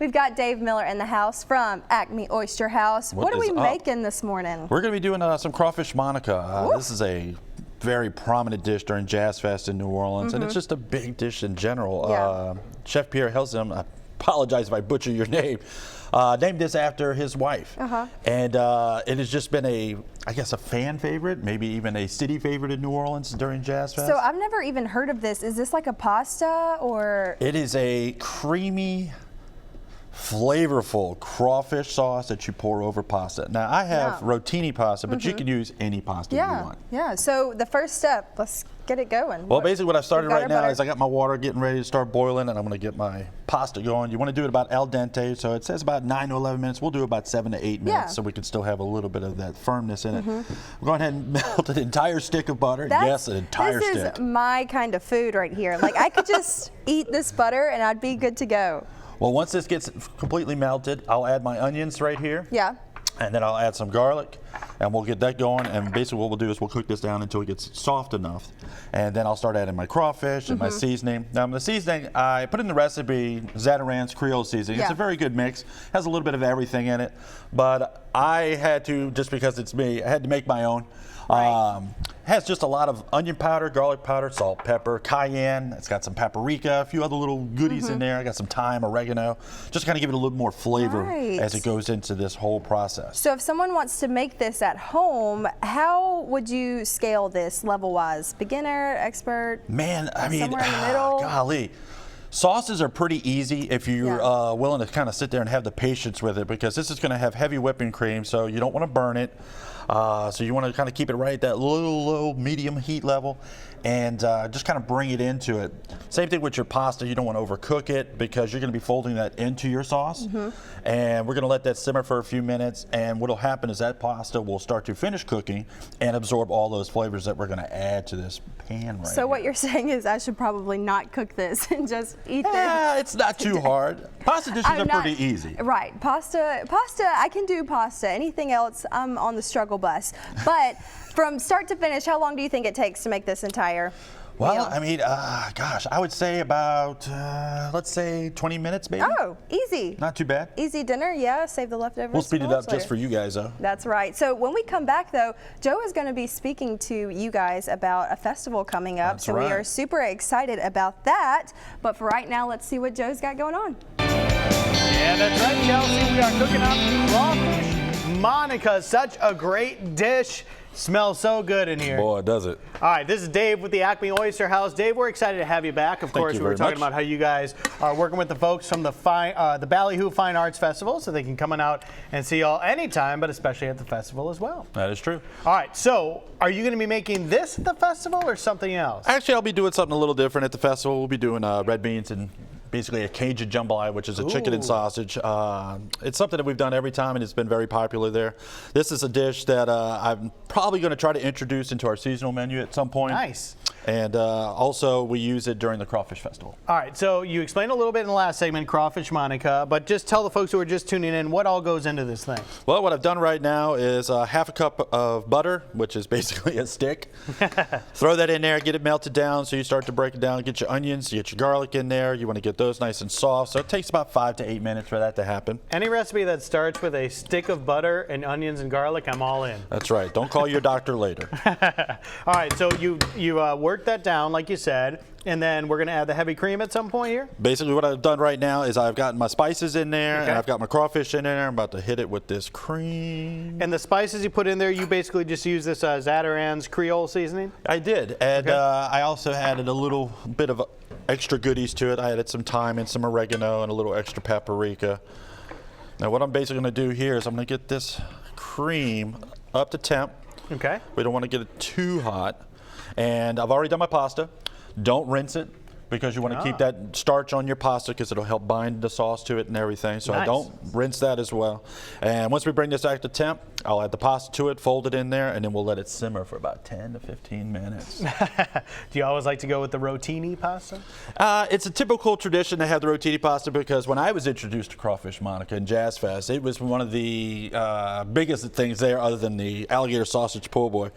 We've got Dave Miller in the house from Acme Oyster House. What are we making this morning? We're going to be doing some crawfish Monica. This is a very prominent dish during Jazz Fest in New Orleans, and it's just a big dish in general. Chef Pierre Helzem, I apologize if I butcher your name, named this after his wife. And it has just been I guess a fan favorite, maybe even a city favorite in New Orleans during Jazz Fest. So I've never even heard of this. Is this like a pasta or? It is a creamy, flavorful crawfish sauce that you pour over pasta. Now I have rotini pasta, but you can use any pasta you want. Yeah, so the first step, let's get it going. Well, basically what I've started right now is I got my water getting ready to start boiling, and I'm going to get my pasta going. You want to do it about al dente, so it says about 9 to 11 minutes. We'll do about 7 to 8 minutes so we can still have a little bit of that firmness in it. We're going ahead and melt an entire stick of butter. Yes, an entire stick. This is my kind of food right here. Like I could just eat this butter and I'd be good to go. Well, once this gets completely melted, I'll add my onions right here. Yeah. And then I'll add some garlic, and we'll get that going. And basically what we'll do is we'll cook this down until it gets soft enough. And then I'll start adding my crawfish and my seasoning. Now the seasoning, I put in the recipe Zatarain's Creole seasoning. It's a very good mix. Has a little bit of everything in it. But I had to, just because it's me, I had to make my own. Has just a lot of onion powder, garlic powder, salt, pepper, cayenne. It's got some paprika, a few other little goodies in there. I got some thyme, oregano. Just kind of give it a little more flavor as it goes into this whole process. So if someone wants to make this at home, how would you scale this level-wise? Beginner, expert? Man, I mean, somewhere in the middle? Golly. Sauces are pretty easy if you're willing to kind of sit there and have the patience with it, because this is going to have heavy whipping cream, so you don't want to burn it. So you want to kind of keep it right at that low, medium heat level, and just kind of bring it into it. Same thing with your pasta. You don't want to overcook it because you're going to be folding that into your sauce. And we're going to let that simmer for a few minutes, and what will happen is that pasta will start to finish cooking and absorb all those flavors that we're going to add to this pan right So what you're saying is I should probably not cook this and just eat this? Yeah, it's not too hard. Pasta dishes are pretty easy. Right. Pasta, I can do pasta. Anything else, I'm on the struggle bus. But from start to finish, how long do you think it takes to make this entire meal? Well, I mean, gosh, I would say about, let's say 20 minutes maybe. Oh, easy. Not too bad. Easy dinner, save the leftovers. We'll speed it up just for you guys, though. That's right. So when we come back, though, Joe is going to be speaking to you guys about a festival coming up. So we are super excited about that. But for right now, let's see what Joe's got going on. Yeah, that's right, Chelsea. We are cooking up crawfish Monica. Such a great dish. Smells so good in here. Boy, does it. All right, this is Dave with the Acme Oyster House. Dave, we're excited to have you back. Of course, we were talking about how you guys are working with the folks from the Ballyhoo Fine Arts Festival, so they can come on out and see y'all anytime, but especially at the festival as well. That is true. All right, so are you going to be making this at the festival or something else? Actually, I'll be doing something a little different at the festival. We'll be doing red beans and basically a Cajun jambalaya, which is a chicken and sausage. It's something that we've done every time, and it's been very popular there. This is a dish that I'm probably going to try to introduce into our seasonal menu at some point. Nice. And also, we use it during the Crawfish Festival. All right, so you explained a little bit in the last segment, Crawfish Monica, but just tell the folks who are just tuning in what all goes into this thing. Well, what I've done right now is half a cup of butter, which is basically a stick. Throw that in there, get it melted down, so you start to break it down. Get your onions, you get your garlic in there. You want to get those nice and soft, so it takes about 5 to 8 minutes for that to happen. Any recipe that starts with a stick of butter and onions and garlic, I'm all in. That's right. Don't call your doctor later. All right, so you work that down, like you said, and then we're going to add the heavy cream at some point here? Basically, what I've done right now is I've gotten my spices in there, and I've got my crawfish in there. I'm about to hit it with this cream. And the spices you put in there, you basically just use this Zatarain's Creole seasoning? I did, and I also added a little bit of extra goodies to it. I added some thyme and some oregano and a little extra paprika. Now, what I'm basically going to do here is I'm going to get this cream up to temp. Okay. We don't want to get it too hot. And I've already done my pasta. Don't rinse it, because you want to keep that starch on your pasta, because it'll help bind the sauce to it and everything. So I don't rinse that as well. And once we bring this back to temp, I'll add the pasta to it, fold it in there, and then we'll let it simmer for about 10 to 15 minutes. Do you always like to go with the rotini pasta? It's a typical tradition to have the rotini pasta, because when I was introduced to Crawfish Monica in Jazz Fest, it was one of the biggest things there, other than the alligator sausage po' boy.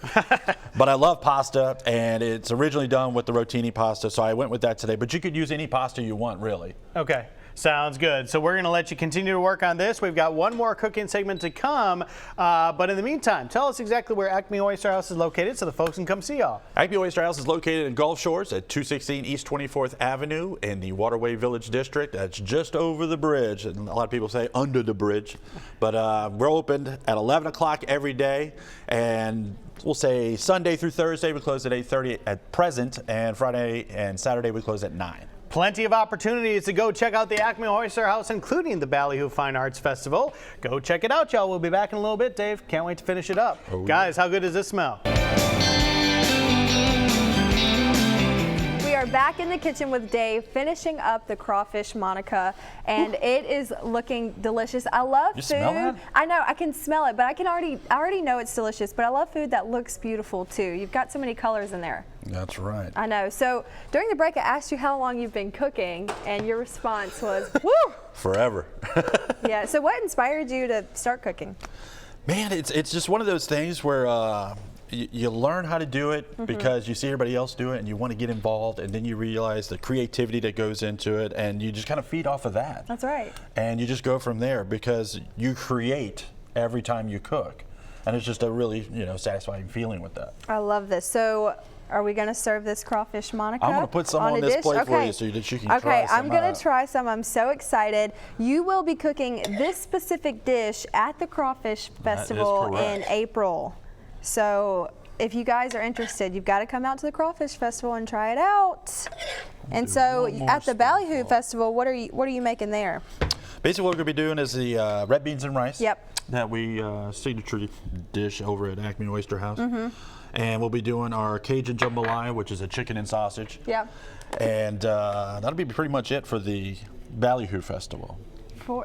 But I love pasta, and it's originally done with the rotini pasta, so I went with that today. But you could use any pasta you want, really. Okay. Sounds good. So we're going to let you continue to work on this. We've got one more cooking segment to come. But in the meantime, tell us exactly where Acme Oyster House is located so the folks can come see y'all. Acme Oyster House is located in Gulf Shores at 216 East 24th Avenue in the Waterway Village District. That's just over the bridge. And a lot of people say under the bridge. But we're open at 11 o'clock every day. And we'll say Sunday through Thursday we close at 8:30 at present. And Friday and Saturday we close at 9. Plenty of opportunities to go check out the Acme Oyster House, including the Ballyhoo Fine Arts Festival. Go check it out, y'all. We'll be back in a little bit. Dave, can't wait to finish it up. Oh, Guys, how good does this smell? We are back in the kitchen with Dave, finishing up the crawfish Monica, and it is looking delicious. I love food. Smell that? I know, I can smell it, but I already know it's delicious, but I love food that looks beautiful too. You've got so many colors in there. That's right. I know. So during the break, I asked you how long you've been cooking, and your response was, woo! Forever. Yeah, so what inspired you to start cooking? Man, it's just one of those things where you learn how to do it because you see everybody else do it and you want to get involved, and then you realize the creativity that goes into it, and you just kind of feed off of that. That's right. And you just go from there because you create every time you cook. And it's just a really, satisfying feeling with that. I love this. So are we going to serve this crawfish Monica? I'm going to put some on this plate for you so that you can try some. Okay, I'm going to try some. I'm so excited. You will be cooking this specific dish at the Crawfish Festival in April. So if you guys are interested, you've got to come out to the Crawfish Festival and try it out. And so at the Ballyhoo Festival, what are you making there? Basically, what we're going to be doing is the red beans and rice. Yep. That we signature dish over at Acme Oyster House. And we'll be doing our Cajun jambalaya, which is a chicken and sausage. Yep. And that'll be pretty much it for the Ballyhoo Festival.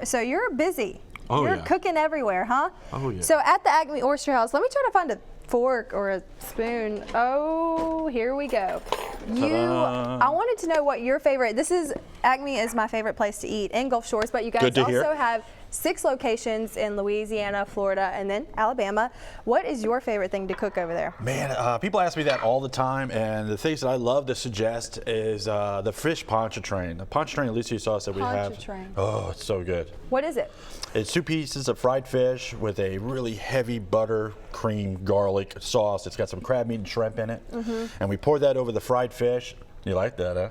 So you're busy. Oh, you're yeah. cooking everywhere, huh? Oh, yeah. So at the Acme Oyster House, let me try to find a fork or a spoon. Oh, here we go. I wanted to know what your favorite, Acme is my favorite place to eat in Gulf Shores, but you guys also have 6 locations in Louisiana, Florida, and then Alabama. What is your favorite thing to cook over there? Man, people ask me that all the time, and the things that I love to suggest is the fish pontchartrain. The pontchartrain Alicia sauce that we have. Pontchartrain. Oh, it's so good. What is it? It's 2 pieces of fried fish with a really heavy butter, cream, garlic sauce. It's got some crab meat and shrimp in it. And we pour that over the fried fish. You like that, huh?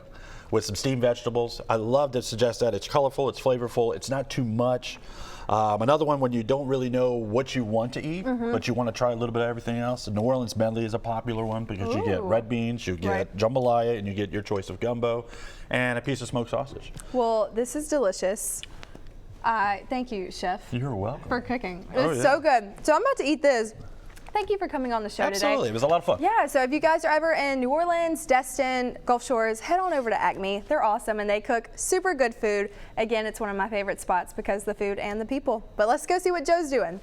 With some steamed vegetables. I love to suggest that. It's colorful, it's flavorful, it's not too much. Another one when you don't really know what you want to eat, but you want to try a little bit of everything else. The New Orleans medley is a popular one because you get red beans, you get jambalaya, and you get your choice of gumbo, and a piece of smoked sausage. Well, this is delicious. Thank you, Chef. You're welcome. For cooking. It's so good. So I'm about to eat this. Thank you for coming on the show today. Absolutely, it was a lot of fun. Yeah, so if you guys are ever in New Orleans, Destin, Gulf Shores, head on over to Acme. They're awesome and they cook super good food. Again, it's one of my favorite spots because of the food and the people. But let's go see what Joe's doing.